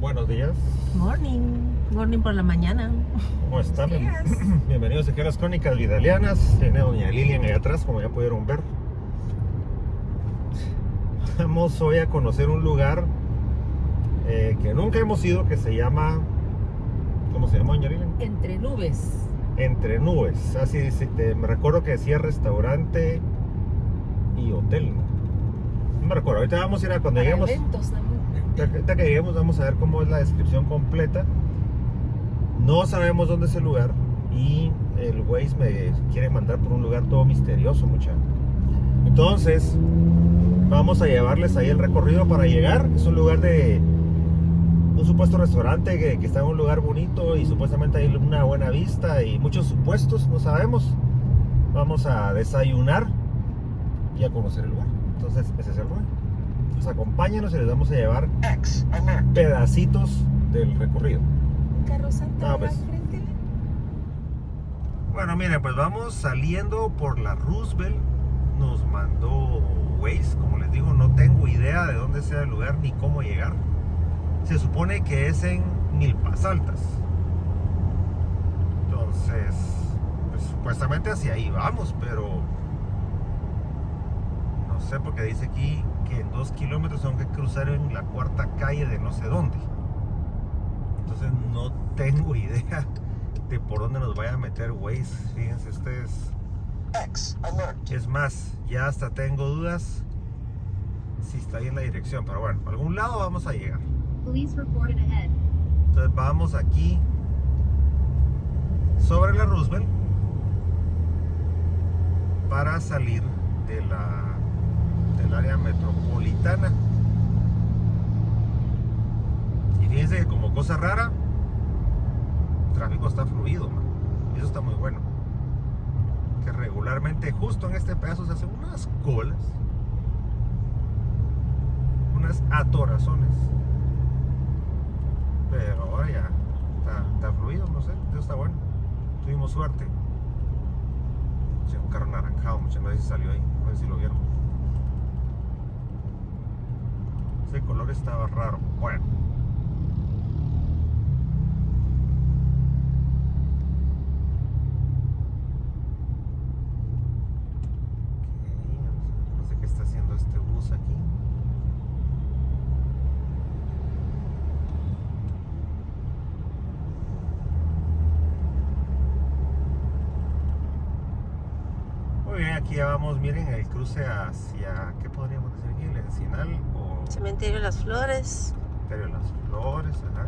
Buenos días. Morning. Morning por la mañana. ¿Cómo están? Yes. Bienvenidos aquí a las Crónicas Vidalianas. Tiene doña Lilian ahí atrás, como ya pudieron ver. Vamos hoy a conocer un lugar que nunca hemos ido, que se llama... ¿Cómo se llama, doña Lilian? Entre nubes. Entre Nubes. Así dice, me recuerdo que decía restaurante y hotel, ¿no? No me recuerdo. Ahorita vamos a ir a cuando Para lleguemos. eventos también. Ahorita que lleguemos vamos a ver cómo es la descripción completa. No sabemos dónde es el lugar y el Waze me quiere mandar por un lugar todo misterioso, muchachos. Entonces, vamos a llevarles ahí el recorrido para llegar. Es un lugar de un supuesto restaurante que está en un lugar bonito y supuestamente hay una buena vista y muchos supuestos, no sabemos. Vamos a desayunar y a conocer el lugar. Entonces, ese es el lugar. Pues acompáñenos y les vamos a llevar pedacitos del recorrido. Un carro Santa Ah, pues. al frente. Bueno, miren, pues vamos saliendo por la Roosevelt. Nos mandó Waze, como les digo, no tengo idea de dónde sea el lugar ni cómo llegar. Se supone que es en Milpas Altas. Entonces, pues supuestamente hacia ahí vamos, pero no sé, porque dice aquí que en 2 kilómetros tengo que cruzar en la cuarta calle de no sé dónde. Entonces no tengo idea de por dónde nos vaya a meter Waze. Fíjense ustedes. Es más, ya hasta tengo dudas si está ahí en la dirección, pero bueno, a algún lado vamos a llegar. Entonces vamos aquí sobre la Roosevelt para salir del área metropolitana. Y fíjense que como cosa rara, el tráfico está fluido, man. Y eso está muy bueno. Que regularmente justo en este pedazo se hacen unas colas, unas atorazones, pero ahora ya está fluido, no sé, eso está bueno. Tuvimos suerte. Sí, un carro naranjado, muchas veces salió ahí, no sé si lo vieron. Ese color estaba raro. Bueno, no sé qué está haciendo este bus aquí. Muy bien, aquí ya vamos, miren, el cruce hacia, ¿qué podríamos decir aquí? ¿El Encinal o Cementerio de las Flores. Cementerio de las Flores? Ajá.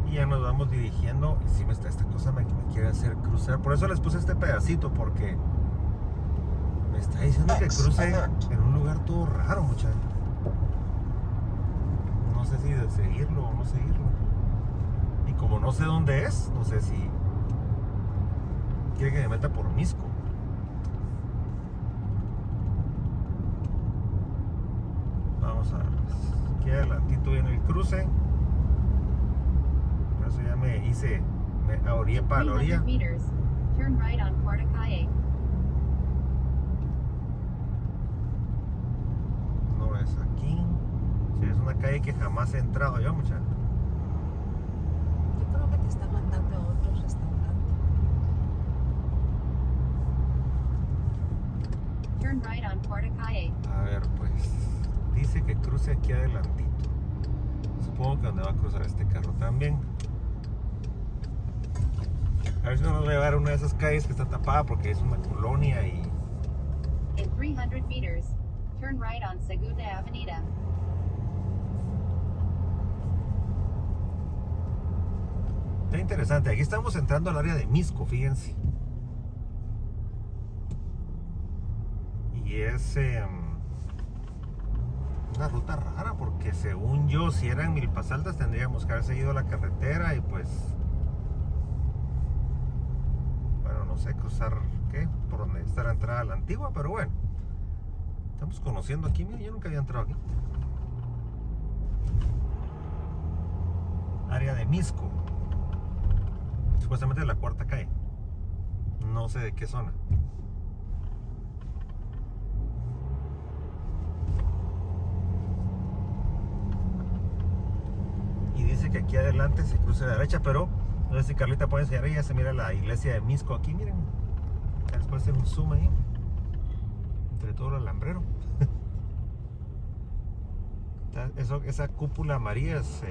Y ya nos vamos dirigiendo. Y sí, esta cosa me quiere hacer cruzar. Por eso les puse este pedacito, porque me está diciendo que cruce en un lugar todo raro, muchachos. No sé si de seguirlo o no seguirlo. Y como no sé dónde es, no sé si quiere que me meta por Misco. Vamos a ver. Aquí adelantito viene el cruce. Por eso ya me orillé para la orilla. Turn right on Cuarta Calle. No es aquí. Sí, es una calle que jamás he entrado yo, muchachos. Yo creo que te está mandando a otro restaurante. Turn right on Cuarta Calle. A ver, pues dice que cruce aquí adelantito. Supongo que donde va a cruzar este carro también. A ver si no nos va a llevar a una de esas calles que está tapada porque es una colonia y... In 300 meters, turn right on Segunda Avenida. Está interesante. Aquí estamos entrando al área de Misco, fíjense. Y es una ruta rara porque según yo, si eran Milpas Altas tendríamos que haber seguido la carretera y pues... Bueno, no sé, cruzar, ¿qué? Por donde está la entrada a la antigua, pero bueno. Estamos conociendo aquí, mira, yo nunca había entrado aquí. Área de Misco. Supuestamente la cuarta calle. No sé de qué zona. que aquí adelante se cruce a la derecha, pero no sé si Carlita puede enseñar, ya se mira la iglesia de Misco aquí, miren. Después hacer un zoom ahí, entre todo el alambrero. Esa cúpula María es...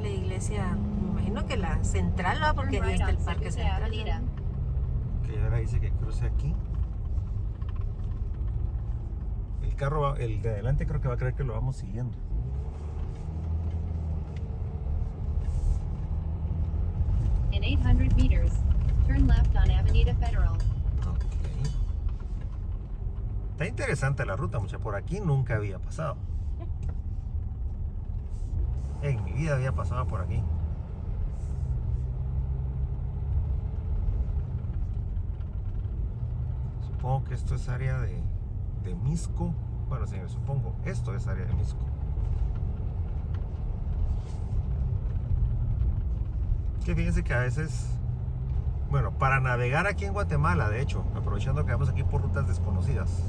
La iglesia, me imagino que la central va porque Turn ahí right está el on parque Segunda central. Avenida. que ahora dice que cruce aquí. El carro, el de adelante creo que va a creer que lo vamos siguiendo. In 800 meters, turn left on Avenida Federal. Ok. Está interesante la ruta, mucha. Por aquí nunca había pasado. En mi vida había pasado por aquí. Supongo que esto es área de Misco. Bueno, señor, supongo. Esto es área de Misco. Que fíjense que a veces... Bueno, para navegar aquí en Guatemala, de hecho, aprovechando que vamos aquí por rutas desconocidas.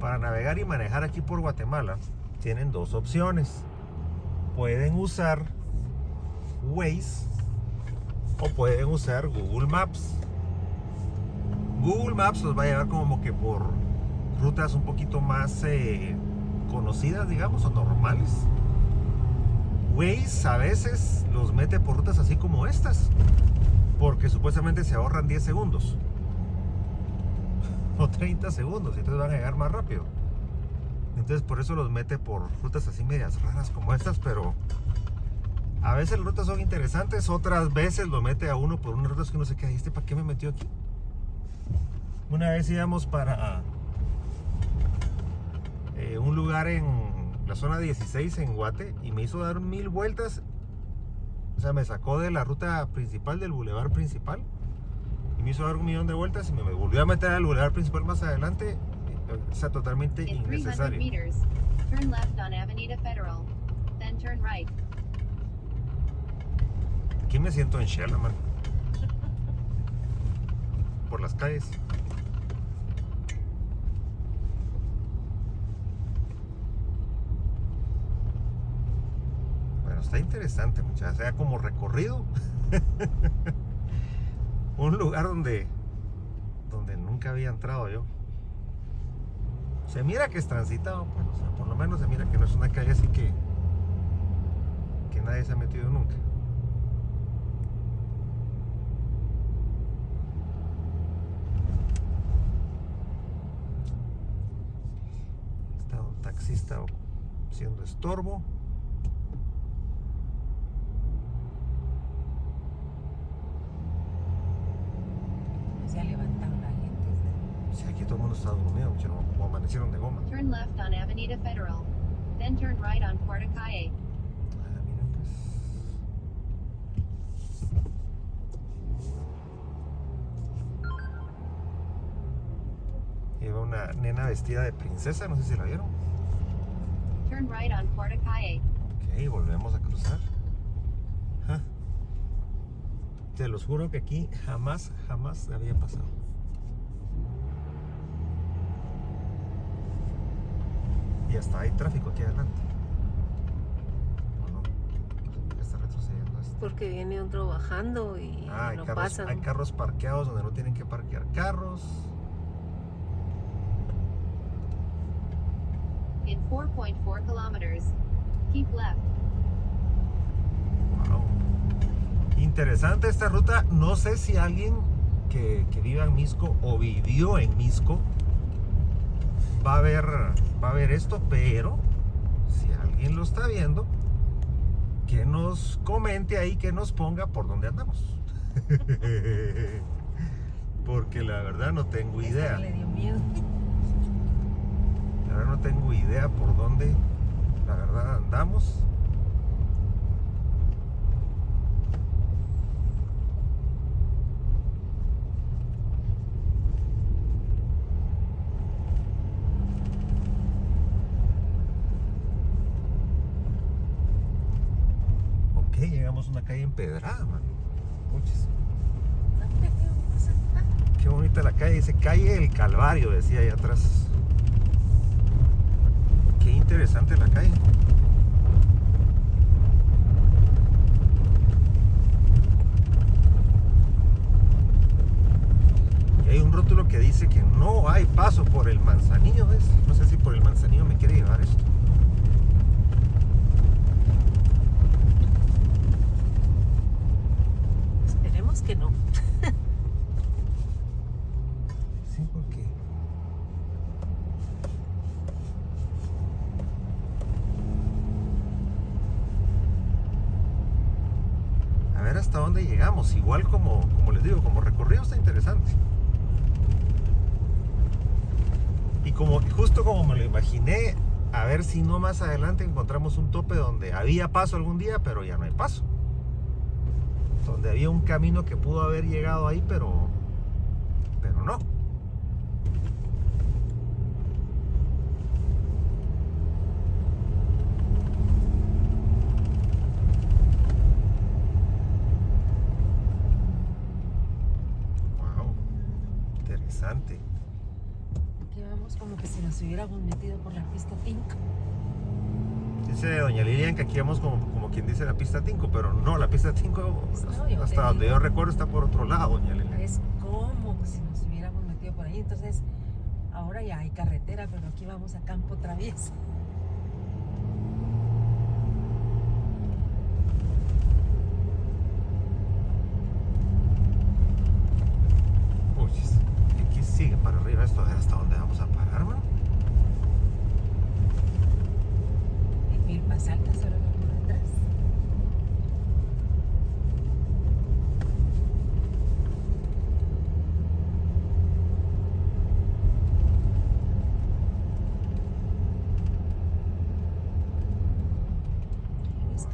Para navegar y manejar aquí por Guatemala, tienen dos opciones. Pueden usar Waze o pueden usar Google Maps. Google Maps los va a llevar como que por rutas un poquito más conocidas, digamos, o normales. Waze a veces los mete por rutas así como estas, porque supuestamente se ahorran 10 segundos o 30 segundos y entonces van a llegar más rápido. Entonces por eso los mete por rutas así medias raras como estas, pero a veces las rutas son interesantes, otras veces lo mete a uno por unas rutas que no sé qué, ¿este para qué me metió aquí? Una vez íbamos para un lugar en la zona 16 en Guate y me hizo dar 1000 vueltas. O sea, me sacó de la ruta principal, del bulevar principal, y me hizo dar 1.000.000 de vueltas y me volvió a meter al bulevar principal más adelante. O sea, totalmente In 300 innecesario. meters, turn left on Avenida Federal. Then turn right. Aquí me siento en Shela, man. Por las calles. Bueno, está interesante, muchachos. O sea, como recorrido. Un lugar donde nunca había entrado yo. Se mira que es transitado, pues, o sea, por lo menos se mira que no es una calle así que nadie se ha metido nunca. Está un taxista siendo estorbo. Se ha levantado la gente. Si aquí todo el mundo está dormido, mucho, como amanecieron de goma. Turn left on Avenida Federal. Then turn right on Puerto Calle. Ah, miren pues. Lleva una nena vestida de princesa, no sé si la vieron. Turn right on Puerto Calle. Ok, volvemos a cruzar. Ja. Te los juro que aquí jamás había pasado. Y hasta hay tráfico aquí adelante. ¿O no? ¿Por qué está retrocediendo esto? Porque viene otro bajando y Ah, lo pasan. hay carros parqueados donde no tienen que parquear carros. In 4.4 kilometers, keep left. Wow. Interesante esta ruta. No sé si alguien que viva en Misco o vivió en Misco va a ver esto, pero si alguien lo está viendo, que nos comente ahí, que nos ponga por dónde andamos. Porque la verdad no tengo idea. Le dio miedo. La verdad no tengo idea por dónde la verdad andamos. Ok, llegamos a una calle empedrada, man. Puchis. Qué bonita la calle, dice calle El Calvario, decía ahí atrás. Qué interesante la calle. que dice que no hay paso por el Manzanillo, ¿ves? No sé si por el Manzanillo me quiere llevar esto. Esperemos que no. Sí, porque... A ver hasta dónde llegamos. Igual como les digo, como recorrido está interesante. Y justo como me lo imaginé, a ver si no más adelante encontramos un tope donde había paso algún día, pero ya no hay paso. Donde había un camino que pudo haber llegado ahí, pero no. Wow, interesante. Aquí vamos como que si nos hubiéramos metido por la pista 5. Dice doña Lilian que aquí vamos como quien dice la pista 5, pero no, la pista 5 No, yo te hasta donde digo. yo recuerdo está por otro lado, doña Lilian. Es como si nos hubiéramos metido por ahí. Entonces, ahora ya hay carretera, pero aquí vamos a campo traviesa. Uy, aquí sigue para arriba esto, a ver hasta dónde vamos a parar, man. En Milpas Altas, ahora vamos por atrás.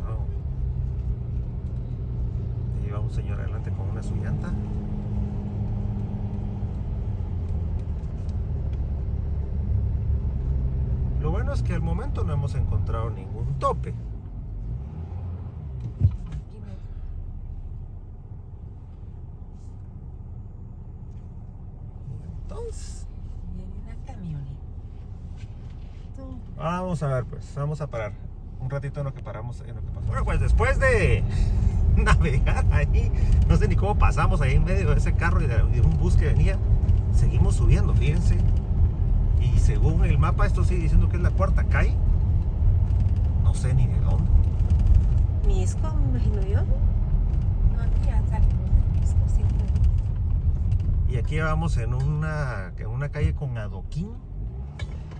Wow. Y va un señor adelante con una su llanta. Lo bueno es que al momento no hemos encontrado ningún tope. Aquí me- Entonces, Viene una camioneta. vamos a ver, pues, vamos a parar un ratito en lo que paramos, en lo que pasó. Bueno, pues después de navegar ahí, no sé ni cómo pasamos ahí en medio de ese carro y de un bus que venía, seguimos subiendo, fíjense. Y según el mapa, esto sigue diciendo que es la cuarta calle. No sé ni de dónde. Misco, me imagino yo. No, aquí ya salimos de Misco, siempre. Y aquí vamos en una calle con adoquín.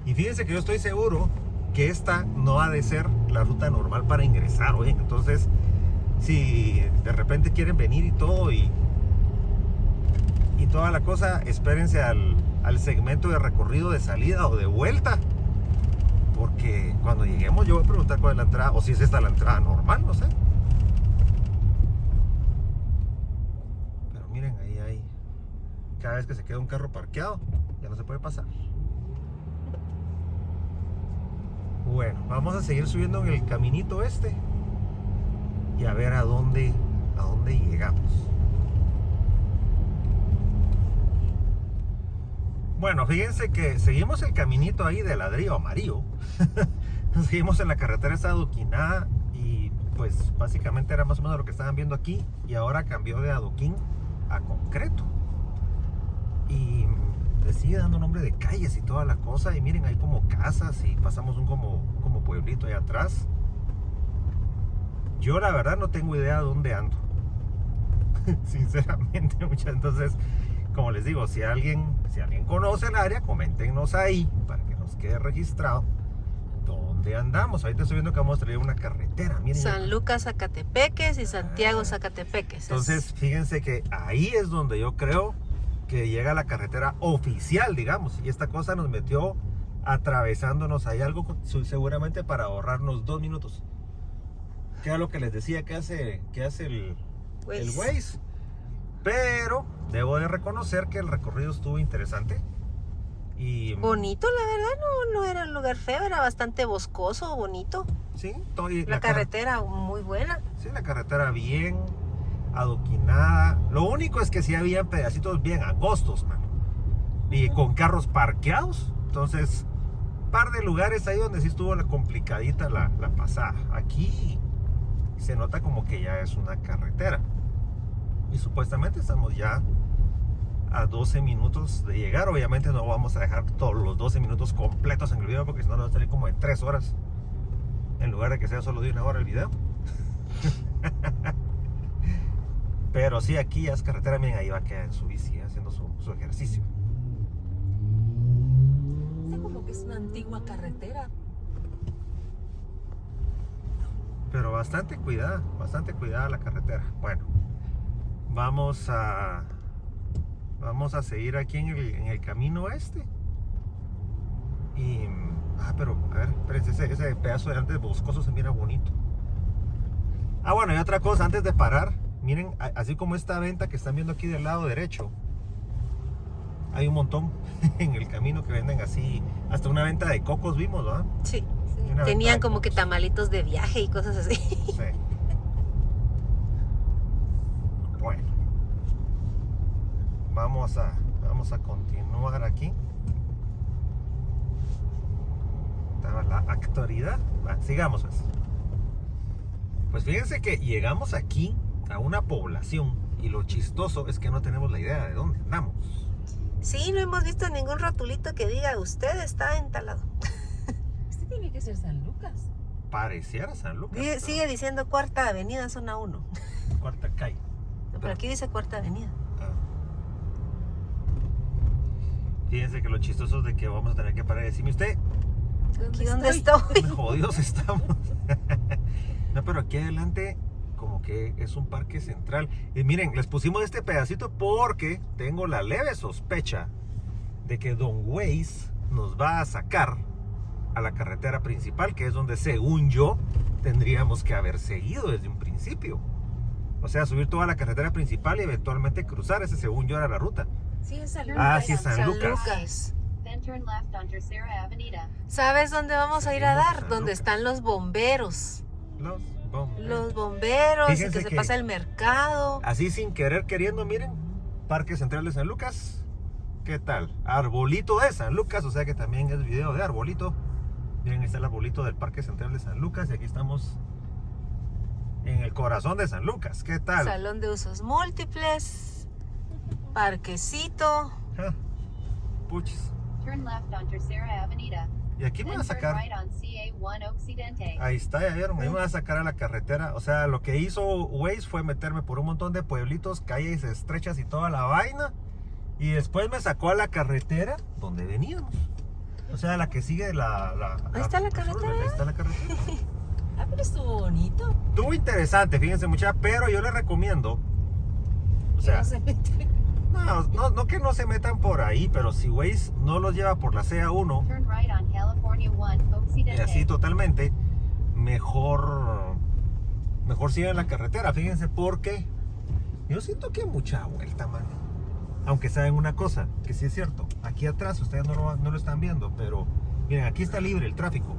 Y fíjense que yo estoy seguro que esta no ha de ser la ruta normal para ingresar, oye. Entonces, si de repente quieren venir y todo y toda la cosa, espérense al segmento de recorrido de salida o de vuelta. Porque cuando lleguemos yo voy a preguntar cuál es la entrada, o si es esta la entrada normal, no sé. Pero miren, ahí hay... Cada vez que se queda un carro parqueado, ya no se puede pasar. Bueno, vamos a seguir subiendo en el caminito este y a ver a dónde llegamos. Bueno, fíjense que seguimos el caminito ahí de ladrillo amarillo. Seguimos en la carretera esta adoquinada y pues básicamente era más o menos lo que estaban viendo aquí y ahora cambió de adoquín a concreto. Y le sigue dando nombre de calles y toda la cosa. Y miren, hay como casas y pasamos un como pueblito ahí atrás. Yo la verdad no tengo idea de dónde ando. Sinceramente, entonces, como les digo, si alguien conoce el área, coméntenos ahí para que nos quede registrado dónde andamos. Ahorita estoy viendo que vamos a traer una carretera. Miren, San Lucas, Zacatepeques y Santiago, Zacatepeques. entonces, fíjense que ahí es donde yo creo que llega la carretera oficial, digamos. Y esta cosa nos metió atravesándonos ahí algo seguramente para ahorrarnos 2 minutos. Que es lo que les decía que hace el Waze. Pero debo de reconocer que el recorrido estuvo interesante. Y Bonito, la verdad, no era un lugar feo, era bastante boscoso, bonito. sí, La carretera muy buena. sí, la carretera bien adoquinada. Lo único es que sí había pedacitos bien angostos, mano. Y con carros parqueados. Entonces, par de lugares ahí donde sí estuvo la complicadita la pasada. Aquí se nota como que ya es una carretera. Y supuestamente estamos ya a 12 minutos de llegar. Obviamente no vamos a dejar todos los 12 minutos completos en el video, porque si no nos va a salir como de 3 horas en lugar de que sea solo de 1 hora el video. Pero sí, aquí ya es carretera. Miren, ahí va a quedar en su bici haciendo su ejercicio. Está como que es una antigua carretera. Pero bastante cuidada la carretera. Bueno, vamos a seguir aquí en el camino este. Y pero a ver, espérense, ese pedazo de antes boscoso se mira bonito. Bueno, y otra cosa, antes de parar, miren, así como esta venta que están viendo aquí del lado derecho, hay un montón en el camino que venden así, hasta una venta de cocos vimos, ¿verdad? Sí. Una Tenían venta de como que cocos. tamalitos de viaje y cosas así. Sí. Bueno, vamos a continuar aquí. Estaba la actualidad. Sigamos pues. Pues fíjense que llegamos aquí a una población y lo chistoso es que no tenemos la idea de dónde andamos. Sí, no hemos visto ningún rotulito que diga usted está en tal lado. Este tiene que ser San Lucas. Pareciera San Lucas. Sigue diciendo Cuarta Avenida, zona 1. Cuarta calle. No, pero aquí dice Cuarta Avenida. Fíjense que lo chistoso es de que vamos a tener que parar y decirme usted, ¿Aquí dónde estoy? jodidos estamos. No, pero aquí adelante como que es un parque central. Y miren, les pusimos este pedacito porque tengo la leve sospecha de que Don Waze nos va a sacar a la carretera principal, que es donde según yo tendríamos que haber seguido desde un principio. O sea, subir toda la carretera principal y eventualmente cruzar. Ese según yo era la ruta. Sí, es San Ah, sí, es San Lucas. Then turn left on Tercera Avenida. ¿Sabes dónde vamos a ir a Seguimos a dar? San Donde Lucas. están los bomberos. Los bomberos. Los bomberos, y Fíjense que se que- pasa el mercado. Así sin querer queriendo, miren, Parque Central de San Lucas. ¿Qué tal? Arbolito de San Lucas, o sea que también es video de arbolito. Miren, ahí está el arbolito del Parque Central de San Lucas y aquí estamos en el corazón de San Lucas. ¿Qué tal? Salón de usos múltiples. Parquecito. Ja, puchis. Turn left on Tercera Avenida. Y aquí me Then va a turn sacar. right on CA1 Occidente. Ahí está, ya vieron, me iba a sacar a la carretera. O sea, lo que hizo Waze fue meterme por un montón de pueblitos, calles estrechas y toda la vaina. Y después me sacó a la carretera donde veníamos. O sea, la que sigue Ahí está la carretera. Ahí está la carretera. Ah, pero estuvo bonito. Estuvo interesante, fíjense mucha, pero yo les recomiendo. O sea, No se mete. no que no se metan por ahí, pero si Waze no los lleva por la CA1 Turn right on California 1 y Occidente. así totalmente, mejor sigan la carretera, fíjense, porque yo siento que hay mucha vuelta, mano. Aunque saben una cosa, que sí es cierto, aquí atrás ustedes no lo están viendo, pero miren, aquí está libre el tráfico.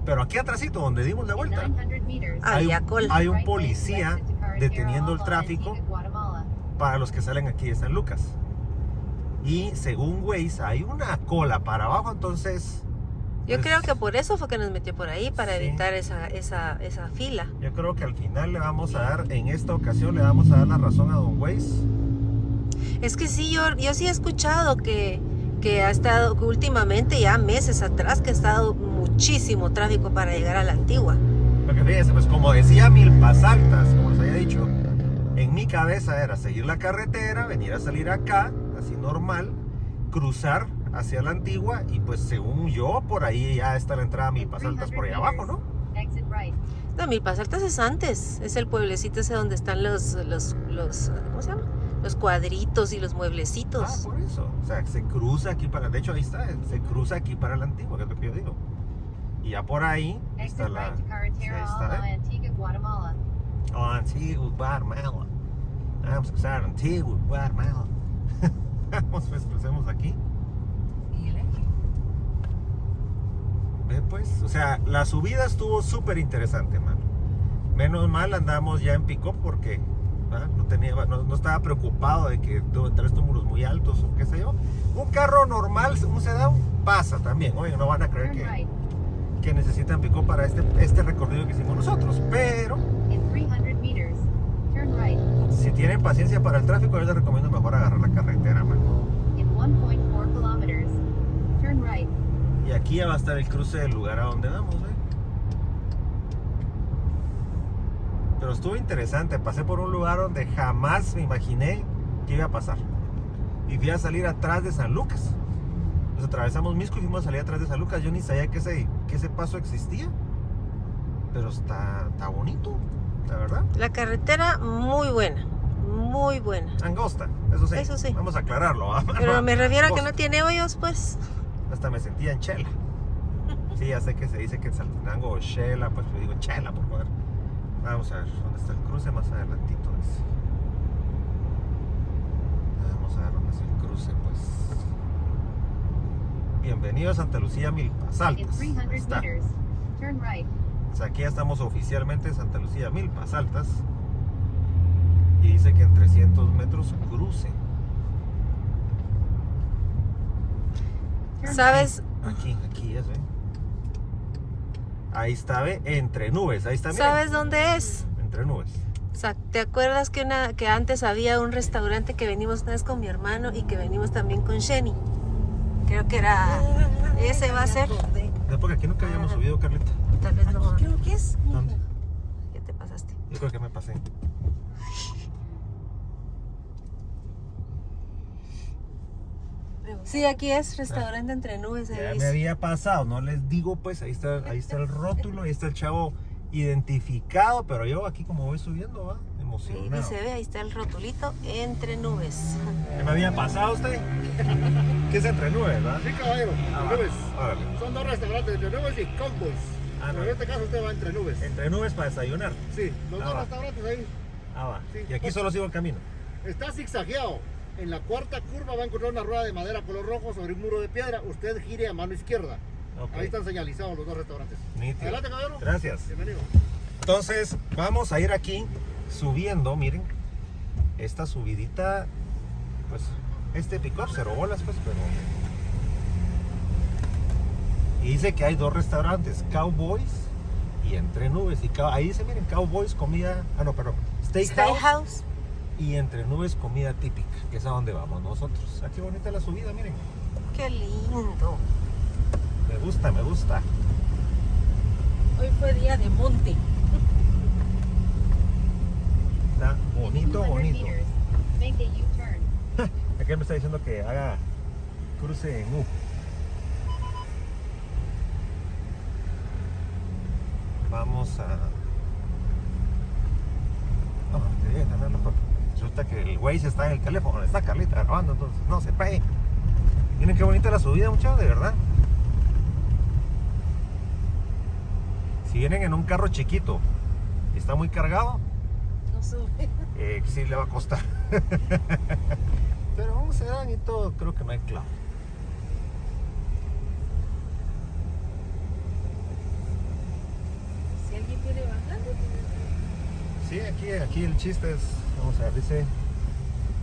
Pero aquí atrásito, donde dimos la In vuelta, 900 meters. Había cola. hay un right lane policía west into Carretera deteniendo el Alba, tráfico Antigua, Guatemala. para los que salen aquí de San Lucas. Y según Waze hay una cola para abajo, entonces Yo pues, creo que por eso fue que nos metió por ahí, para Sí. evitar esa fila. yo creo que al final le vamos a dar, en esta ocasión le vamos a dar la razón a Don Waze. Es que sí, yo sí he escuchado que ha estado, que últimamente, ya meses atrás, que ha estado muchísimo tráfico para llegar a la Antigua. Porque fíjense, pues como decía Milpas Altas, como les había dicho, en mi cabeza era seguir la carretera, venir a salir acá, así normal, cruzar hacia la Antigua y pues según yo, por ahí ya está la entrada a Milpas Altas por ahí abajo, ¿no? Exit right. No, Milpas Altas es antes, es el pueblecito ese donde están los ¿cómo se llama? Los cuadritos y los mueblecitos. Por eso. O sea, se cruza aquí para... De hecho, ahí está. Se cruza aquí para la Antigua, que es lo que yo digo. Y ya por ahí Exit está la... right to Carretera ahí está, Alba, Antigua, Guatemala. Oh, Antigua, Guatemala. Vamos a cruzar Antigua, Guatemala. Vamos, pues, crucemos aquí. Ve, pues. O sea, la subida estuvo súper interesante, mano. Menos mal andamos ya en pick-up porque... No estaba preocupado de que tal vez muros muy altos o qué sé yo. Un carro normal, un sedán, pasa también. Oye, no van a creer Turn right. que necesitan pico para este recorrido que hicimos nosotros. Pero In 300 meters. Turn right. Si tienen paciencia para el tráfico, yo les recomiendo mejor agarrar la carretera, man. In 1.4 kilometers, turn right. Y aquí ya va a estar el cruce del lugar a donde vamos, Pero estuvo interesante. Pasé por un lugar donde jamás me imaginé que iba a pasar. Y fui a salir atrás de San Lucas. Nos atravesamos Misco y fuimos a salir atrás de San Lucas. Yo ni sabía que ese paso existía. Pero está bonito, la verdad. La carretera muy buena, muy buena. Angosta, eso sí. Eso sí. Vamos a aclararlo. ¿Va? Pero me refiero a que Angosta. no tiene hoyos, pues. Hasta me sentía en chela. Sí, ya sé que se dice que en Saltenango o chela, pues yo digo chela por poder. Vamos a ver dónde está el cruce más adelantito. Vamos a ver dónde es el cruce, pues. Bienvenido a Santa Lucía Milpas In Altas. Ahí 300 está. meters, turn right. O sea, aquí ya estamos oficialmente en Santa Lucía Milpas Altas. Y dice que en 300 metros cruce. Turn ¿Sabes? Aquí es, Ahí está, entre nubes. Ahí está, miren. ¿Sabes dónde es? Entre nubes. O sea, ¿te acuerdas que antes había un restaurante que venimos una vez con mi hermano y que venimos también con Shenny? Creo que era... Ese va a ser. Es porque aquí nunca habíamos subido, Carlita. Tal vez no. Creo que es. ¿Dónde? ¿Qué te pasaste? Yo creo que me pasé. Sí, aquí es restaurante entre nubes. ahí Ya dice. me había pasado, no les digo, pues ahí está el rótulo, ahí está el chavo identificado, pero yo aquí como voy subiendo, va, Ahí emocionado. dice, ve, ahí está el rotulito entre nubes. ¿Qué me había pasado usted? ¿Qué es entre nubes, va? Sí, caballero, Ah, entre nubes. órale. Son dos restaurantes, entre nubes y Cowboys. Ah, no. Pero en este caso usted va entre nubes. Entre nubes para desayunar. Sí, los Ah, dos va. restaurantes ahí. Ah, va. Sí. Y aquí solo sigo el camino. Está zigzagueado. En la cuarta curva va a encontrar una rueda de madera color rojo sobre un muro de piedra. Usted gire a mano izquierda. Ok. Ahí están señalizados los dos restaurantes. Nítido. Adelante, caballero. Gracias. Bienvenido. Entonces, vamos a ir aquí subiendo, miren. Esta subidita, pues, este pick-up, 0 bolas, pues, pero... Y dice que hay dos restaurantes, Cowboys y Entre Nubes. Y ahí dice, miren, Cowboys, comida... Ah, no, perdón. Steakhouse. Steakhouse. Y Entre Nubes, comida típica, que es a donde vamos nosotros. Aquí bonita la subida, miren. Qué lindo. Me gusta, me gusta. Hoy fue día de monte. Está In bonito, 200 bonito. meters, make a U-turn. Aquí me está diciendo que haga cruce en U. Vamos a... No, quería tenerlo por... Resulta que el Waze está en el teléfono, está Carlita grabando, entonces no se pegue. Miren qué bonita la subida, muchachos, de verdad. Si vienen en un carro chiquito y está muy cargado, No sube. sí le va a costar. Pero un sedán y todo, creo que no hay clavo. Si alguien viene bajando, Sí, aquí el chiste es, vamos a ver, dice...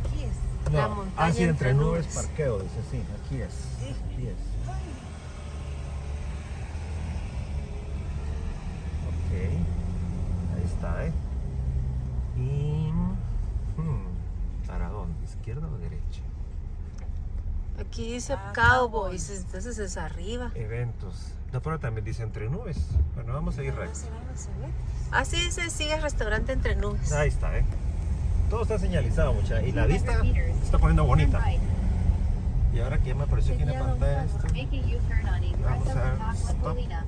aquí es. La No, montaña sí, entre entre nubes nubes. parqueo, dice, sí, aquí es. Aquí es. Ok, ahí está, Y... ¿para dónde? ¿Izquierda o derecha? Aquí dice Ah, Cowboys, Cowboys. entonces es arriba. Eventos. No, pero también dice entre nubes. Bueno, vamos a ir recto. Así dice, sigue restaurante entre nubes. Ahí está, Todo está señalizado, mucha. Y la 200 vista meters, se está poniendo turn bonita. right. Y ahora que ya me apareció aquí en la pantalla esto. Make a U-turn on Vamos Ingreso a ver, Pagua stop. Colina.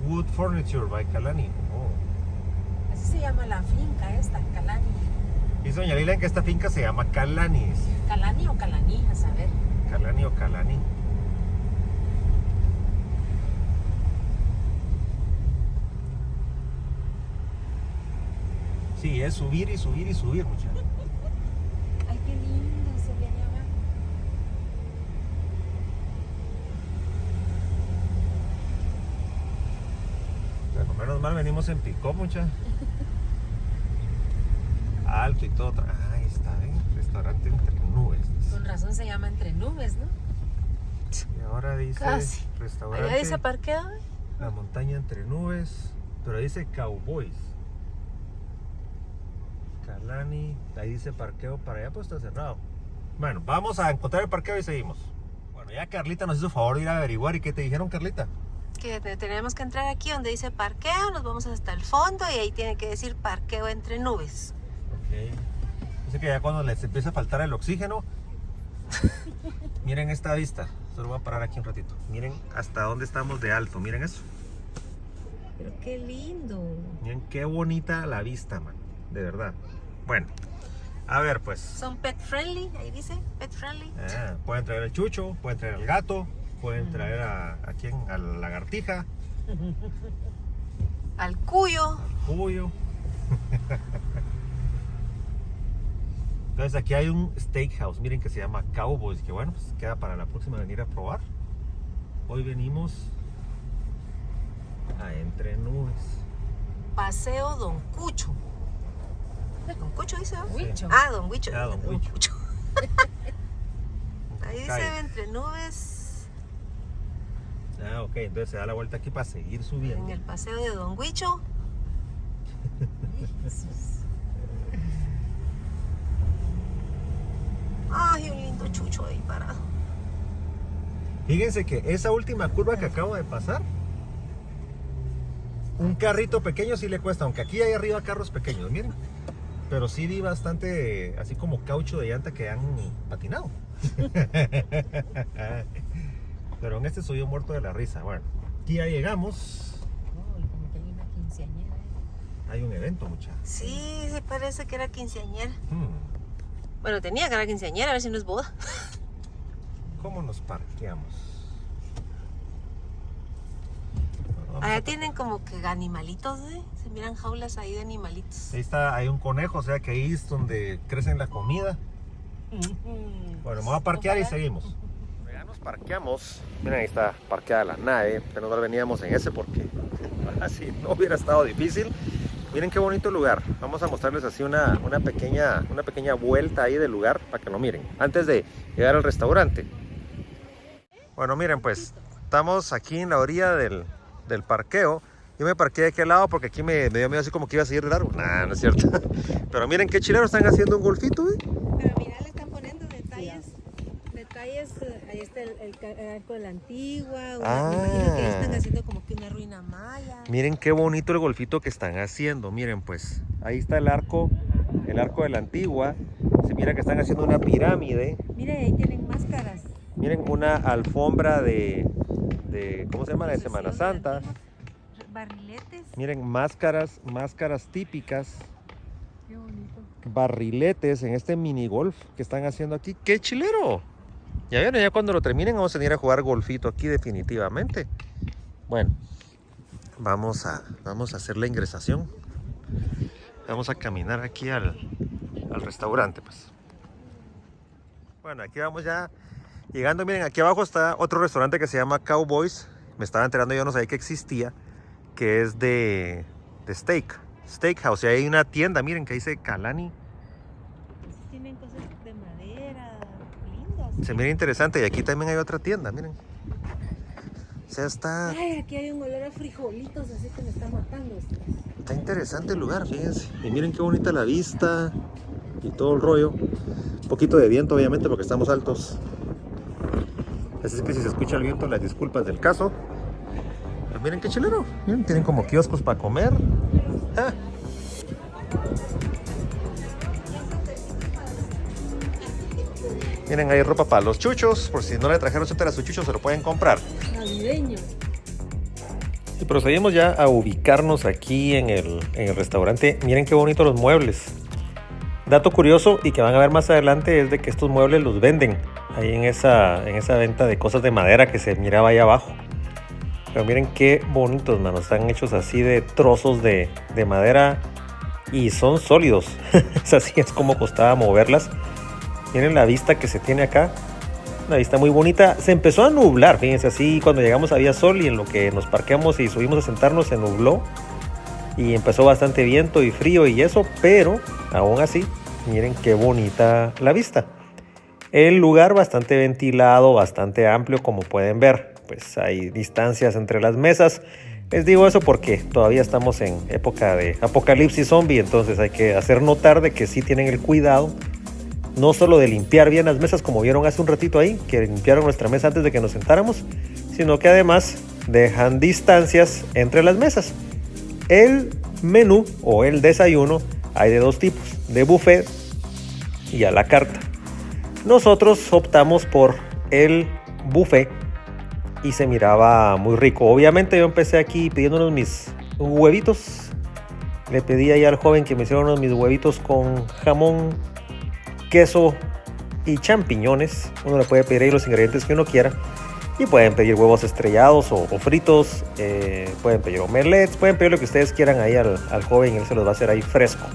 Wood Furniture by Kalani. Oh. Así se llama la finca esta, Calani. Dice doña Lila que esta finca se llama Kalani. Dice. Calani o Calani, a saber. Kalani o Kalani. Sí, es subir y subir y subir, muchachos. Ay, qué lindo se ve allá abajo. Pero menos mal venimos en pick-up, muchachos. Alto y todo. Ahí está, Restaurante entre nubes. Dice. Con razón se llama entre nubes, ¿no? Y ahora dice Casi. restaurante. Allá dice parqueo. La montaña entre nubes. Pero dice Cowboys. Kalani, ahí dice parqueo para allá, pues está cerrado. Bueno, vamos a encontrar el parqueo y seguimos. Bueno, ya Carlita nos hizo favor de ir a averiguar. ¿Y qué te dijeron, Carlita? Que tenemos que entrar aquí donde dice parqueo, nos vamos hasta el fondo y ahí tiene que decir parqueo entre nubes. Ok. Dice que ya cuando les empieza a faltar el oxígeno, miren esta vista. Solo voy a parar aquí un ratito. Miren hasta dónde estamos de alto, miren eso. Pero qué lindo. Miren qué bonita la vista, man. De verdad. Bueno, a ver pues. Son pet friendly, ahí dice, pet friendly. Pueden traer el chucho, pueden traer el gato, pueden traer a quién, a la lagartija, Al cuyo. al cuyo. Entonces aquí hay un steakhouse, miren, que se llama Cowboys, que bueno, pues queda para la próxima venir a probar. Hoy venimos a Entre Nubes. Paseo Don Cucho. Don Cucho dice, ¿no? Huicho. Ah, Don Huicho. Ah, Don Huicho. Ahí dice Calle. Entre Nubes. Ok, entonces se da la vuelta aquí para seguir subiendo. En el paseo de Don Huicho. Ay, un lindo chucho ahí parado. Fíjense que esa última curva que acabo de pasar, un carrito pequeño sí le cuesta, aunque aquí hay arriba carros pequeños, miren. Pero sí vi bastante, así como caucho de llanta que han patinado. Pero en este soy yo muerto de la risa. Bueno, aquí ya llegamos. Uy, como que hay una quinceañera. Hay un evento, muchachos. Sí, sí parece que era quinceañera. Bueno, tenía que era quinceañera, a ver si no es boda. ¿Cómo nos parqueamos? Vamos Allá a- tienen como que animalitos, ¿eh? Se miran jaulas ahí de animalitos. Ahí está, hay un conejo, o sea que ahí es donde crecen la comida. Bueno, vamos a parquear y seguimos. Ya nos parqueamos. Miren, ahí está parqueada la nave. Pero no veníamos en ese porque así no hubiera estado difícil. Miren qué bonito lugar. Vamos a mostrarles así una pequeña vuelta ahí del lugar para que lo miren. Antes de llegar al restaurante. Bueno, miren pues, estamos aquí en la orilla del parqueo. Yo me parqué de aquel lado porque aquí me dio miedo así como que iba a seguir de largo. Nah, no es cierto. Pero miren qué chilero, están haciendo un golfito, ¿eh? Pero mira, le están poniendo detalles. Ahí está el arco de la antigua. Me imagino que ahí están haciendo como que una ruina maya. Miren qué bonito el golfito que están haciendo. Miren pues, ahí está el arco de la antigua. Se mira que están haciendo una pirámide. Mira, ahí tienen máscaras. Miren una alfombra de ¿cómo se llama? De Semana Santa. Barriletes. Miren, máscaras típicas. Qué bonito. Barriletes en este mini golf que están haciendo aquí. ¡Qué chilero! Ya vieron, ya cuando lo terminen vamos a venir a jugar golfito aquí definitivamente. Bueno, vamos a hacer la ingresación. Vamos a caminar aquí al restaurante, pues. Bueno, aquí vamos ya llegando. Miren, aquí abajo está otro restaurante que se llama Cowboys. Me estaba enterando, yo no sabía que existía, que es de Steakhouse. Y hay una tienda, miren, que dice Kalani. Tienen cosas de madera lindas. Se mira interesante. Y aquí también hay otra tienda, miren. O sea, está Ay, aquí hay un olor a frijolitos, así que me está matando. interesante el lugar, fíjense. Y miren qué bonita la vista y todo el rollo. Un poquito de viento, obviamente, porque estamos altos. Así es que si se escucha el viento, las disculpas del caso. Pero miren qué chilero. Miren, tienen como kioscos para comer. Ah. Miren, hay ropa para los chuchos. Por si no le trajeron suéter a sus chuchos, se lo pueden comprar. Navideño. Y procedimos ya a ubicarnos aquí en el restaurante. Miren qué bonitos los muebles. Dato curioso y que van a ver más adelante es de que estos muebles los venden ahí en esa venta de cosas de madera que se miraba ahí abajo. Pero miren qué bonitos, manos. Están hechos así de trozos de madera y son sólidos. Es así, es como costaba moverlas. Miren la vista que se tiene acá. Una vista muy bonita. Se empezó a nublar, fíjense, así cuando llegamos había sol y en lo que nos parqueamos y subimos a sentarnos se nubló. Y empezó bastante viento y frío y eso, pero aún así, miren qué bonita la vista. El lugar bastante ventilado, bastante amplio como pueden ver. Pues hay distancias entre las mesas. Les digo eso porque todavía estamos en época de apocalipsis zombie, entonces hay que hacer notar de que sí tienen el cuidado, no solo de limpiar bien las mesas como vieron hace un ratito ahí, que limpiaron nuestra mesa antes de que nos sentáramos, sino que además dejan distancias entre las mesas. El menú o el desayuno hay de dos tipos, de buffet y a la carta. Nosotros optamos por el buffet y se miraba muy rico. Obviamente yo empecé aquí pidiéndonos mis huevitos. Le pedí ahí al joven que me hiciera unos mis huevitos con jamón, queso y champiñones. Uno le puede pedir ahí los ingredientes que uno quiera. Y pueden pedir huevos estrellados o fritos. Pueden pedir omelets. Pueden pedir lo que ustedes quieran ahí al joven. Él se los va a hacer ahí fresco.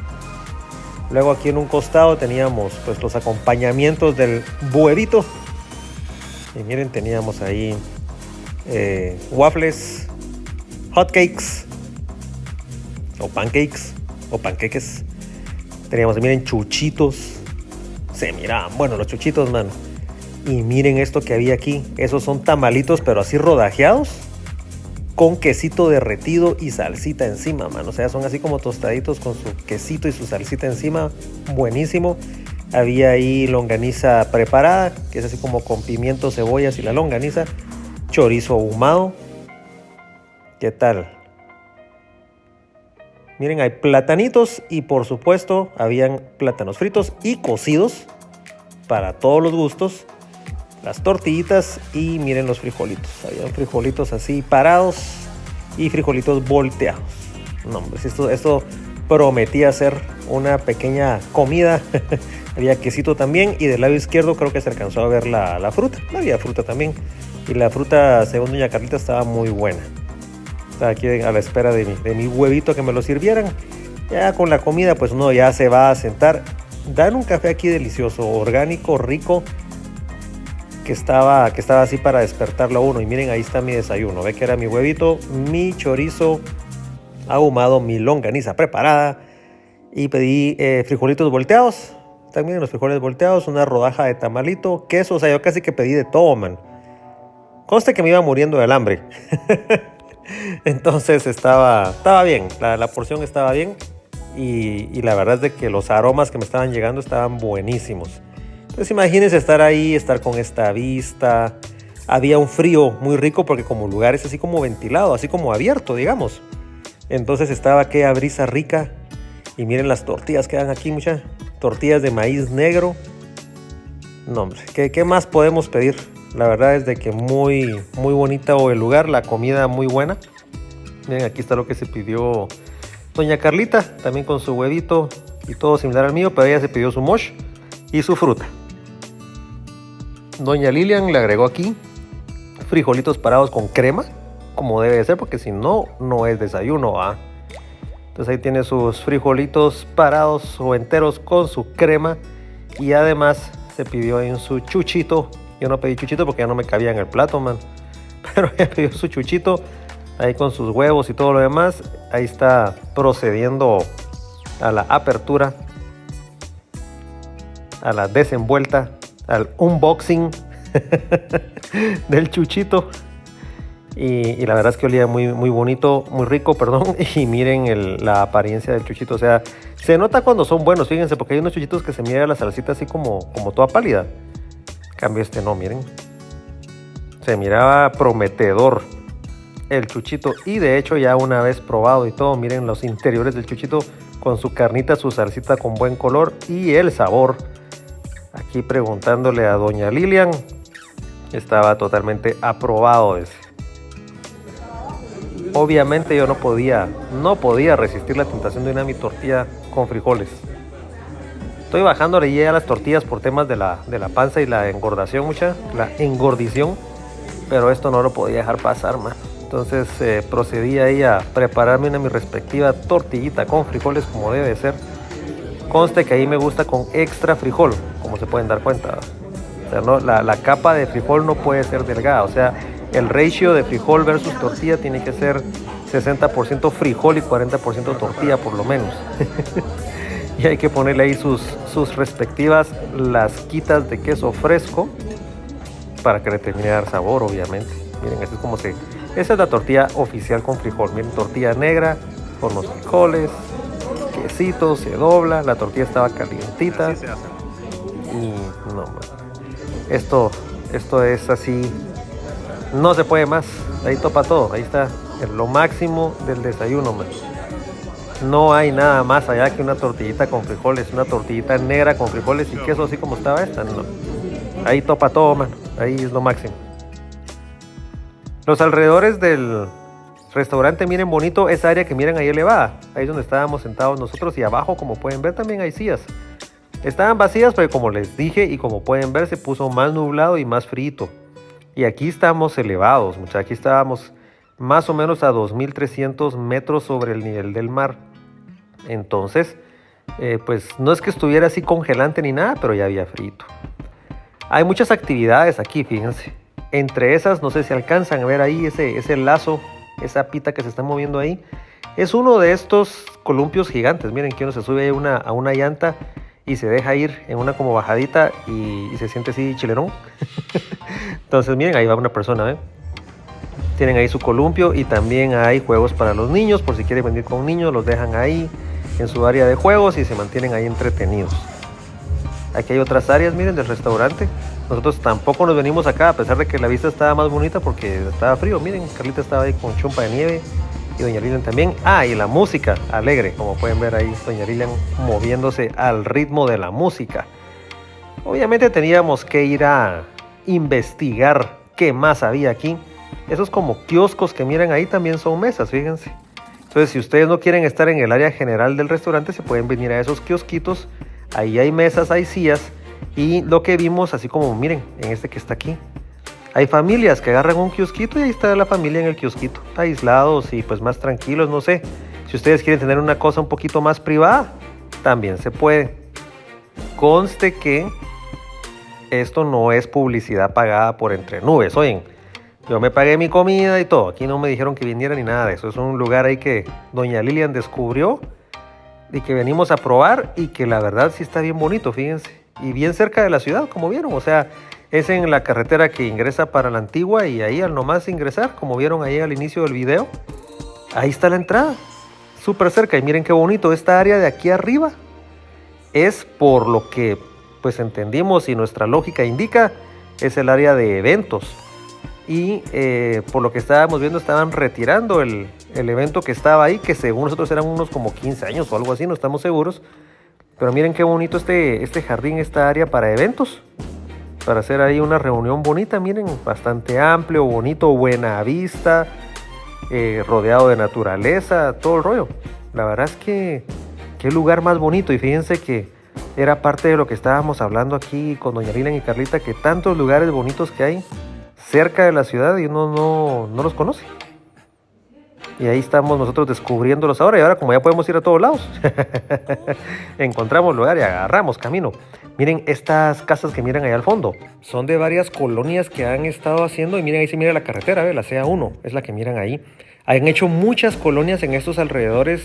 Luego aquí en un costado teníamos pues los acompañamientos del huevito. Y miren, teníamos ahí waffles, hotcakes o panqueques. Teníamos, miren, chuchitos. Se miraban buenos los chuchitos, mano. Y miren esto que había aquí. Esos son tamalitos, pero así rodajeados, con quesito derretido y salsita encima, mano. O sea, son así como tostaditos con su quesito y su salsita encima. Buenísimo. Había ahí longaniza preparada, que es así como con pimientos, cebollas y la longaniza. Chorizo ahumado. ¿Qué tal? Miren, hay platanitos y por supuesto habían plátanos fritos y cocidos para todos los gustos. Las tortillitas y miren los frijolitos. Habían frijolitos así parados y frijolitos volteados. No, hombre, esto prometía ser una pequeña comida. Había quesito también y del lado izquierdo creo que se alcanzó a ver la fruta. Había fruta también. Y la fruta, según doña Carlita, estaba muy buena. Estaba aquí a la espera de mi huevito que me lo sirvieran. Ya con la comida, pues uno ya se va a sentar. Dan un café aquí delicioso, orgánico, rico, que estaba así para despertarlo a uno. Y miren, ahí está mi desayuno. Ve que era mi huevito, mi chorizo ahumado, mi longaniza preparada. Y pedí frijolitos volteados. También los frijoles volteados, una rodaja de tamalito, queso. O sea, yo casi que pedí de todo, man. Conste que me iba muriendo del hambre. Entonces estaba bien, la porción estaba bien y la verdad es de que los aromas que me estaban llegando estaban buenísimos. Entonces imagínense estar ahí, estar con esta vista. Había un frío muy rico porque como lugar es así como ventilado, así como abierto, digamos. Entonces estaba aquella brisa rica y miren las tortillas que dan aquí, muchas tortillas de maíz negro. No, hombre, ¿qué más podemos pedir? La verdad es de que muy bonita el lugar, la comida muy buena. Miren, aquí está lo que se pidió doña Carlita, también con su huevito y todo similar al mío, pero ella se pidió su mosh y su fruta. Doña Lilian le agregó aquí frijolitos parados con crema, como debe de ser, porque si no, no es desayuno, ¿ah? Entonces ahí tiene sus frijolitos parados o enteros con su crema y además se pidió ahí su chuchito. Yo no pedí chuchito porque ya no me cabía en el plato, man. Pero ella pidió su chuchito ahí con sus huevos y todo lo demás. Ahí está procediendo a la apertura, a la desenvuelta, al unboxing del chuchito. Y la verdad es que olía muy bonito, muy rico, perdón. Y miren la apariencia del chuchito. O sea, se nota cuando son buenos, fíjense, porque hay unos chuchitos que se mira la salsita así como toda pálida. Cambio este no, miren. Se miraba prometedor el chuchito. Y de hecho ya una vez probado y todo, miren los interiores del chuchito con su carnita, su salsita con buen color y el sabor. Aquí preguntándole a doña Lilian, estaba totalmente aprobado ese. Obviamente yo no podía resistir la tentación de una mi tortilla con frijoles. Estoy bajándole ya a las tortillas por temas de la panza y la engordación, la engordición. Pero esto no lo podía dejar pasar, man. Entonces procedí ahí a prepararme mi respectiva tortillita con frijoles como debe ser. Conste que ahí me gusta con extra frijol, como se pueden dar cuenta. O sea, no, la capa de frijol no puede ser delgada. O sea, el ratio de frijol versus tortilla tiene que ser 60% frijol y 40% tortilla por lo menos. Y hay que ponerle ahí sus respectivas lasquitas de queso fresco para que le termine de dar sabor, obviamente. Miren, así es como se Esa es la tortilla oficial con frijol. Miren, tortilla negra con los frijoles, quesito, se dobla. La tortilla estaba calientita. Así se hace. Y no, man. Esto es así. No se puede más. Ahí topa todo. Ahí está lo máximo del desayuno, man. No hay nada más allá que una tortillita con frijoles, una tortillita negra con frijoles y queso así como estaba esta. No. Ahí topa todo, man. Ahí es lo máximo. Los alrededores del restaurante, miren bonito esa área que miran ahí elevada. Ahí es donde estábamos sentados nosotros y abajo, como pueden ver, también hay sillas. Estaban vacías porque, como les dije y como pueden ver, se puso más nublado y más frito. Y aquí estamos elevados, muchachos. Aquí estábamos más o menos a 2.300 metros sobre el nivel del mar. Entonces, pues no es que estuviera así congelante ni nada, pero ya había frito. Hay muchas actividades aquí, fíjense. Entre esas, no sé si alcanzan a ver ahí ese lazo, esa pita que se está moviendo ahí. Es uno de estos columpios gigantes. Miren que uno se sube a una llanta y se deja ir en una como bajadita y se siente así chilerón. Entonces miren, ahí va una persona, ¿eh? Tienen ahí su columpio y también hay juegos para los niños. Por si quieren venir con niños, los dejan ahí en su área de juegos y se mantienen ahí entretenidos. Aquí hay otras áreas, miren, del restaurante. Nosotros tampoco nos venimos acá, a pesar de que la vista estaba más bonita porque estaba frío. Miren, Carlita estaba ahí con chompa de nieve y doña Lilian también. Ah, y la música alegre, como pueden ver ahí, doña Lilian moviéndose al ritmo de la música. Obviamente teníamos que ir a investigar qué más había aquí. Esos como kioscos que miran ahí también son mesas, fíjense. Entonces, si ustedes no quieren estar en el área general del restaurante, se pueden venir a esos kiosquitos. Ahí hay mesas, hay sillas. Y lo que vimos, así como miren, en este que está aquí, hay familias que agarran un kiosquito y ahí está la familia en el kiosquito, aislados y pues más tranquilos, no sé. Si ustedes quieren tener una cosa un poquito más privada, también se puede. Conste que esto no es publicidad pagada por Entre Nubes, oyen. Yo me pagué mi comida y todo. Aquí no me dijeron que viniera ni nada de eso. Es un lugar ahí que doña Lilian descubrió y que venimos a probar y que la verdad sí está bien bonito, fíjense. Y bien cerca de la ciudad, como vieron. O sea, es en la carretera que ingresa para la Antigua y ahí al nomás ingresar, como vieron ahí al inicio del video, ahí está la entrada. Súper cerca. Y miren qué bonito. Esta área de aquí arriba es, por lo que pues entendimos y nuestra lógica indica, es el área de eventos. Y por lo que estábamos viendo, estaban retirando el evento que estaba ahí, que según nosotros eran unos como 15 años o algo así, no estamos seguros. Pero miren qué bonito este jardín, esta área para eventos, para hacer ahí una reunión bonita. Miren, bastante amplio, bonito, buena vista, rodeado de naturaleza, todo el rollo. La verdad es que qué lugar más bonito. Y fíjense que era parte de lo que estábamos hablando aquí con doña Lilian y Carlita, que tantos lugares bonitos que hay cerca de la ciudad y uno no los conoce. Y ahí estamos nosotros descubriéndolos ahora. Y ahora, como ya podemos ir a todos lados, encontramos lugar y agarramos camino. Miren estas casas que miran ahí al fondo. Son de varias colonias que han estado haciendo. Y miren, ahí se mira la carretera, la CA1 es la que miran ahí. Han hecho muchas colonias en estos alrededores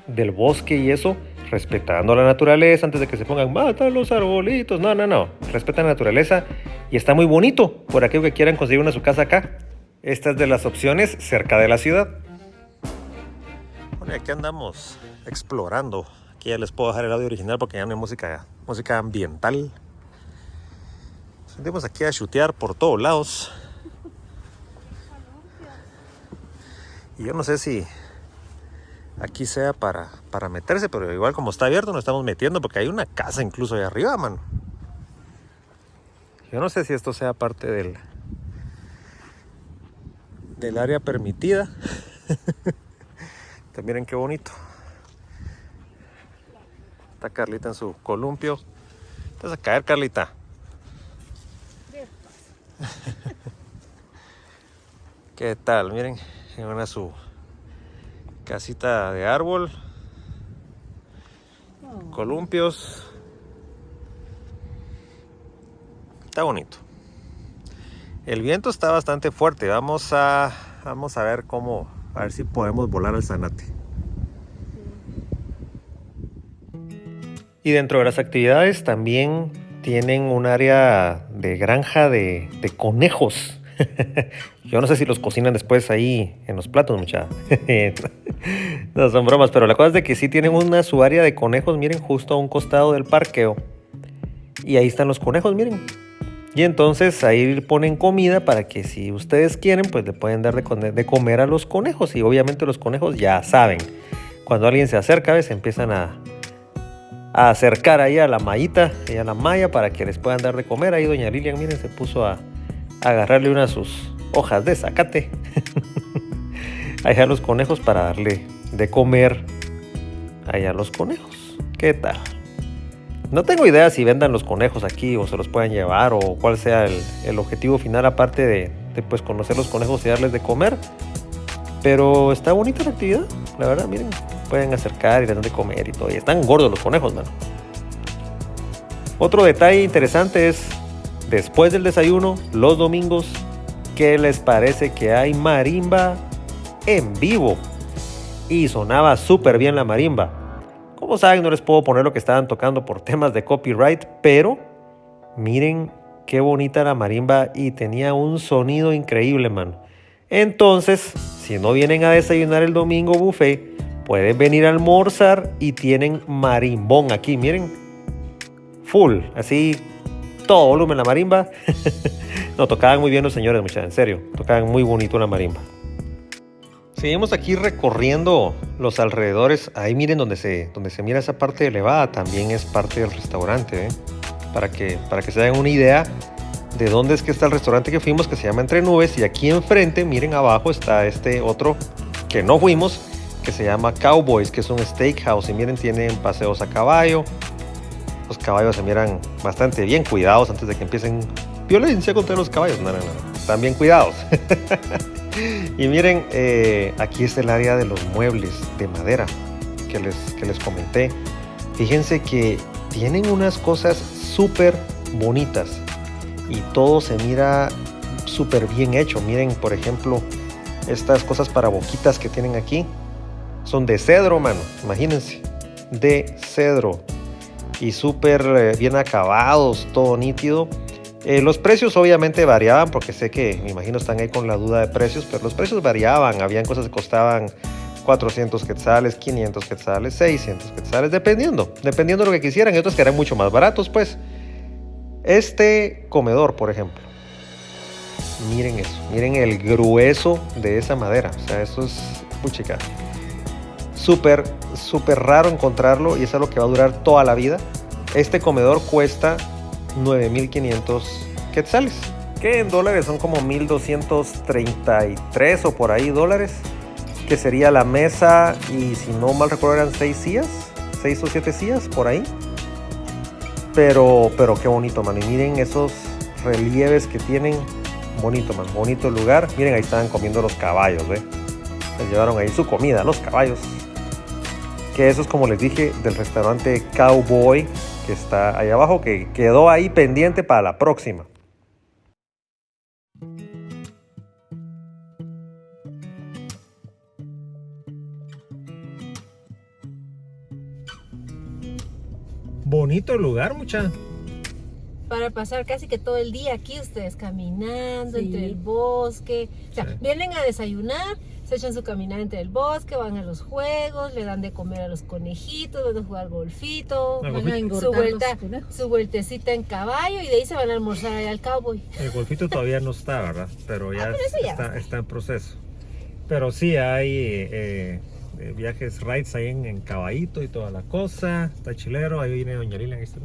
del bosque y eso, respetando la naturaleza antes de que se pongan mata los arbolitos. No. Respetan la naturaleza y está muy bonito por aquello que quieran conseguir una su casa acá. Esta es de las opciones cerca de la ciudad. Bueno, y aquí andamos explorando. Aquí ya les puedo dejar el audio original porque ya no hay música ambiental. Nos aquí a chutear por todos lados. Y yo no sé si aquí sea para meterse, pero igual como está abierto nos estamos metiendo porque hay una casa incluso ahí arriba, mano. Yo no sé si esto sea parte del área permitida. Miren qué bonito. Está Carlita en su columpio. Te vas a caer, Carlita. ¿Qué tal? Miren, en una su casita de árbol, columpios. Está bonito. El viento está bastante fuerte. Vamos a ver cómo, a ver si podemos volar al zanate. Y dentro de las actividades también tienen un área de granja de conejos. Yo no sé si los cocinan después ahí en los platos, mucha. No son bromas, pero la cosa es de que sí tienen su área de conejos, miren, justo a un costado del parqueo. Y ahí están los conejos, miren. Y entonces ahí ponen comida para que si ustedes quieren, pues le pueden dar de comer a los conejos. Y obviamente los conejos ya saben. Cuando alguien se acerca, ¿ves? Empiezan a acercar ahí a la mallita, ahí a la malla, para que les puedan dar de comer. Ahí doña Lilian, miren, se puso a agarrarle una de sus hojas de zacate ahí a los conejos para darle de comer ahí a los conejos. ¿Qué tal? No tengo idea si vendan los conejos aquí o se los puedan llevar o cuál sea el objetivo final, aparte de pues conocer los conejos y darles de comer. Pero está bonita la actividad, la verdad, miren, pueden acercar y les dan de comer y todo. Y están gordos los conejos, mano. Otro detalle interesante es, después del desayuno, los domingos, ¿qué les parece que hay marimba en vivo? Y sonaba súper bien la marimba. Como saben, no les puedo poner lo que estaban tocando por temas de copyright, pero miren qué bonita la marimba y tenía un sonido increíble, mano. Entonces, si no vienen a desayunar el domingo buffet, pueden venir a almorzar y tienen marimbón aquí, miren. Full, así, todo volumen la marimba. No, tocaban muy bien los señores, muchachos, en serio. Tocaban muy bonito la marimba. Seguimos aquí recorriendo los alrededores. Ahí miren donde se mira esa parte elevada. También es parte del restaurante, ¿eh? Para que se den una idea de dónde es que está el restaurante que fuimos, que se llama Entre Nubes. Y aquí enfrente, miren abajo, está este otro que no fuimos, que se llama Cowboys, que es un steakhouse. Y miren, tienen paseos a caballo. Los caballos se miran bastante bien cuidados antes de que empiecen violencia contra los caballos. No. Están bien cuidados. Y miren, aquí está el área de los muebles de madera que les comenté. Fíjense que tienen unas cosas súper bonitas y todo se mira súper bien hecho. Miren, por ejemplo, estas cosas para boquitas que tienen aquí son de cedro, mano. Imagínense, de cedro y súper bien acabados, todo nítido. Los precios obviamente variaban, porque sé que, me imagino, están ahí con la duda de precios, pero los precios variaban. Habían cosas que costaban 400 quetzales, 500 quetzales, 600 quetzales, dependiendo de lo que quisieran. Y otros que eran mucho más baratos, pues. Este comedor, por ejemplo, miren eso, miren el grueso de esa madera. O sea, eso es, puchica, súper raro encontrarlo, y es algo que va a durar toda la vida. Este comedor cuesta 9,500 quetzales, que en dólares son como 1,233 o por ahí dólares, que sería la mesa, y si no mal recuerdo eran 6 o 7 sillas por ahí. Pero qué bonito, man. Y miren esos relieves que tienen. Bonito, man. Bonito el lugar. Miren, ahí estaban comiendo los caballos, ¿eh? Les llevaron ahí su comida, los caballos. Que eso es, como les dije, del restaurante Cowboy, que está ahí abajo, que quedó ahí pendiente para la próxima. Bonito el lugar, mucha. Para pasar casi que todo el día aquí ustedes caminando Sí. entre el bosque. O sea, Sí. vienen a desayunar, se echan su caminada entre el bosque, van a los juegos, le dan de comer a los conejitos, van a jugar golfito, Ah, Van a engordar los conejos. su vueltecita en caballo, y de ahí se van a almorzar allá al Cowboy. El golfito todavía no está, ¿verdad? Pero ya, pero eso ya está en proceso. Pero sí hay viajes, rides ahí en caballito y toda la cosa. Está chilero. Ahí viene doña Lilian, ahí está.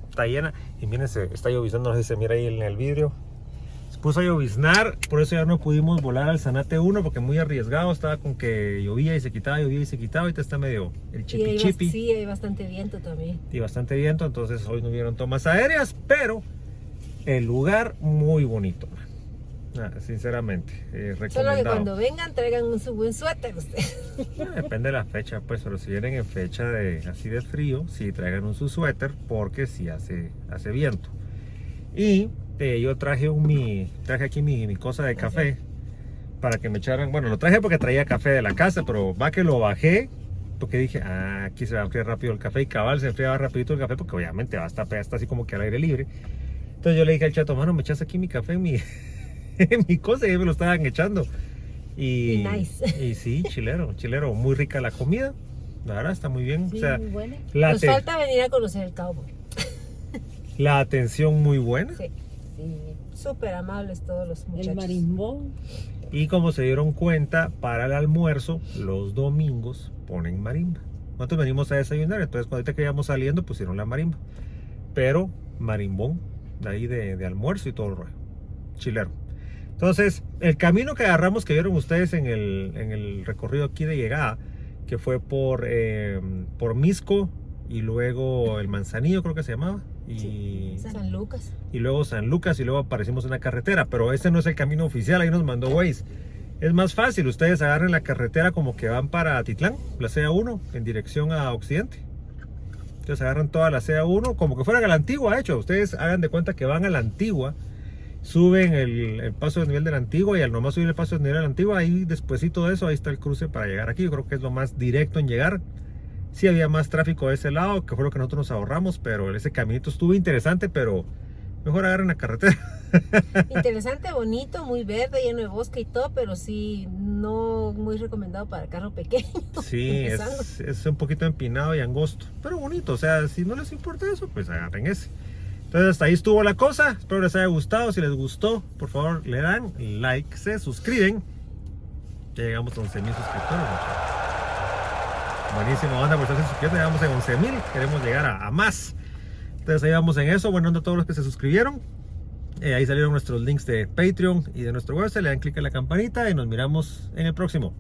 Está llena. Y miren, está lloviznando, no sé si se mira ahí en el vidrio. Se puso a lloviznar, por eso ya no pudimos volar al Zanate 1, porque muy arriesgado. Estaba con que llovía y se quitaba, Ahorita está medio el chipi chipi. Sí, hay bastante viento también. Y bastante viento, entonces hoy no hubieron tomas aéreas, pero el lugar muy bonito, man. Sinceramente, recomendado. Solo que cuando vengan traigan un buen suéter ustedes. Depende de la fecha, pues, pero si vienen en fecha así de frío, sí traigan un su suéter, porque sí hace viento. Y yo traje aquí mi cosa de café para que me echaran. Bueno, lo traje porque traía café de la casa, pero va que lo bajé porque dije, aquí se va a enfriar rápido el café, y cabal se enfriaba rapidito el café, porque obviamente está así como que al aire libre. Entonces yo le dije al chato, mano, me echas aquí mi café mi cosa y ahí me lo estaban echando. Y nice. Y sí, chilero, muy rica la comida. La verdad está muy bien. Sí, O sea, muy buena. la, Nos falta venir a conocer el cowboy. la atención muy buena. Sí, sí. Súper amables todos los muchachos. El marimbón. Y como se dieron cuenta, para el almuerzo, los domingos ponen marimba. Nosotros venimos a desayunar, entonces cuando ahorita que íbamos saliendo pusieron la marimba. Pero marimbón, de ahí de almuerzo y todo el rollo. Chilero. Entonces, el camino que agarramos, que vieron ustedes en el recorrido aquí de llegada, que fue por Misco y luego el Manzanillo, creo que se llamaba. Y, San Lucas. y luego San Lucas y luego aparecimos en la carretera, pero ese no es el camino oficial, ahí nos mandó Waze. Es más fácil, ustedes agarren la carretera como que van para Atitlán, la CA1, en dirección a Occidente. Entonces agarran toda la CA1, como que fueran a la Antigua, de hecho, ustedes hagan de cuenta que van a la Antigua, suben el paso de nivel de la Antigua y al nomás subir el paso de nivel de la Antigua, ahí despuesito de eso, ahí está el cruce para llegar aquí. Yo creo que es lo más directo en llegar. Sí había más tráfico de ese lado, que fue lo que nosotros nos ahorramos, pero ese caminito estuvo interesante, pero mejor agarren la carretera. Interesante, bonito, muy verde, lleno de bosque y todo, pero sí, no muy recomendado para carro pequeño. Sí, es un poquito empinado y angosto, pero bonito. O sea, si no les importa eso, pues agarren ese. Entonces hasta ahí estuvo la cosa. Espero les haya gustado. Si les gustó, por favor le dan like, se suscriben. Ya llegamos a 11,000 suscriptores, muchachos. Buenísimo, anda, pues estarse suscribiendo. Ya vamos en 11,000. Queremos llegar a más. Entonces ahí vamos en eso. Bueno, onda a todos los que se suscribieron. Ahí salieron nuestros links de Patreon y de nuestro website. Le dan clic en la campanita y nos miramos en el próximo.